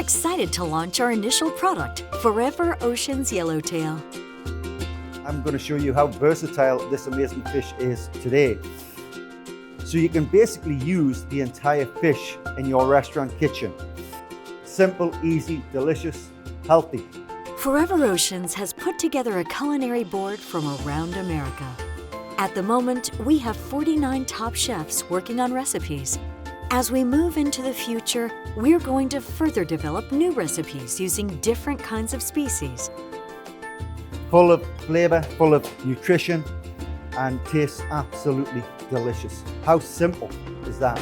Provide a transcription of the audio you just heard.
excited to launch our initial product, Forever Oceans Yellowtail. I'm going to show you how versatile this amazing fish is today. So you can basically use the entire fish in your restaurant kitchen. Simple, easy, delicious, healthy. Forever Oceans has put together a culinary board from around America. At the moment, we have 49 top chefs working on recipes. As we move into the future, we're going to further develop new recipes using different kinds of species. Full of flavor, full of nutrition, and tastes absolutely delicious. How simple is that?